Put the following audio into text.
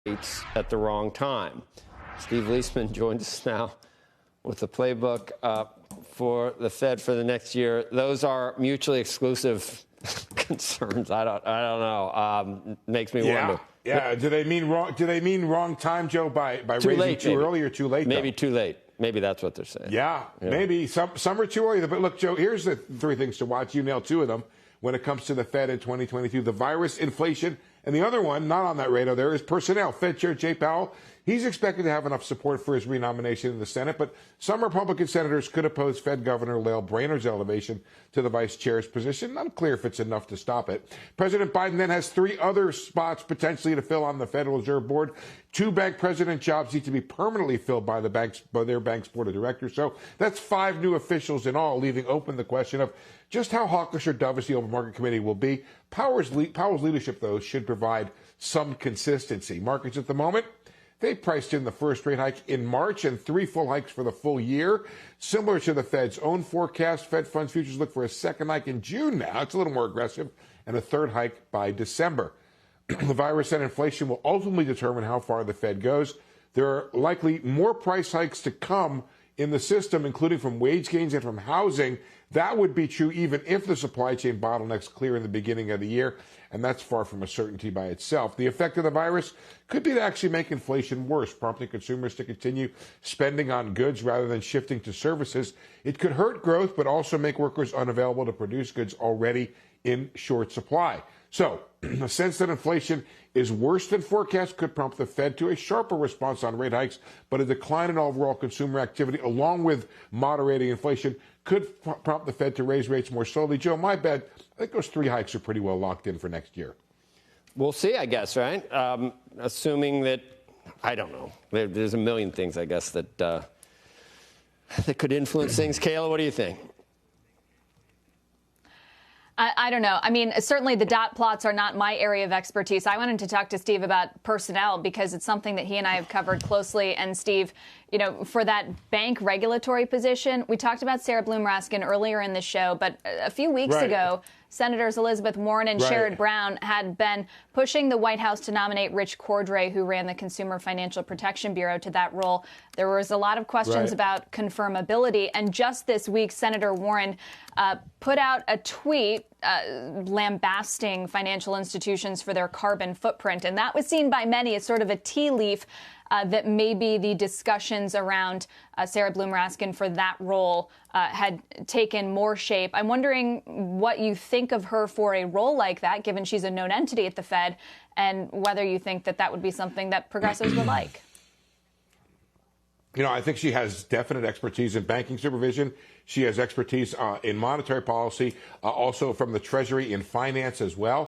rates at the wrong time. Steve Leisman joins us now with the playbook for the Fed for the next year. Those are mutually exclusive concerns. I don't know. Makes me wonder. Yeah. Do they mean wrong time, Joe, by raising late, too early or too late? Maybe though? too late. Maybe that's what they're saying. Yeah. Maybe some are too early. But look, Joe, here's the three things to watch. You nailed two of them when it comes to the Fed in 2022: the virus, inflation, and the other one, not on that radar there, is personnel. Fed Chair Jay Powell, he's expected to have enough support for his renomination in the Senate, but some Republican senators could oppose Fed Governor Lael Brainerd's elevation to the vice chair's position. Unclear if it's enough to stop it. President Biden then has three other spots potentially to fill on the Federal Reserve Board. Two bank president jobs need to be permanently filled by their bank's board of directors. So that's five new officials in all, leaving open the question of just how hawkish or dovish the Open Market Committee will be. Powell's leadership, though, should provide some consistency. Markets at the moment, they priced in the first rate hike in March and three full hikes for the full year. Similar to the Fed's own forecast, Fed funds futures look for a second hike in June now. It's a little more aggressive, and a third hike by December. The virus and inflation will ultimately determine how far the Fed goes. There are likely more price hikes to come in the system, including from wage gains and from housing. That would be true even if the supply chain bottlenecks clear in the beginning of the year, and that's far from a certainty by itself. The effect of the virus could be to actually make inflation worse, prompting consumers to continue spending on goods rather than shifting to services. It could hurt growth, but also make workers unavailable to produce goods already in short supply. So, a sense that inflation is worse than forecast could prompt the Fed to a sharper response on rate hikes, but a decline in overall consumer activity, along with moderating inflation, could prompt the Fed to raise rates more slowly. Joe, my bet, I think those three hikes are pretty well locked in for next year. We'll see, I guess, right? Assuming that, I don't know. There's a million things, I guess, that could influence things. Kayla, what do you think? I don't know. I mean, certainly the dot plots are not my area of expertise. I wanted to talk to Steve about personnel because it's something that he and I have covered closely. And Steve, you know, for that bank regulatory position, we talked about Sarah Bloom Raskin earlier in the show, but a few weeks ago, Senators Elizabeth Warren and Sherrod Brown had been pushing the White House to nominate Rich Cordray, who ran the Consumer Financial Protection Bureau, to that role. There was a lot of questions about confirmability. And just this week, Senator Warren put out a tweet lambasting financial institutions for their carbon footprint. And that was seen by many as sort of a tea leaf that maybe the discussions around Sarah Bloom Raskin for that role had taken more shape. I'm wondering what you think of her for a role like that, given she's a known entity at the Fed, and whether you think that that would be something that progressives would like. You know, I think she has definite expertise in banking supervision. She has expertise in monetary policy, also from the Treasury in finance as well.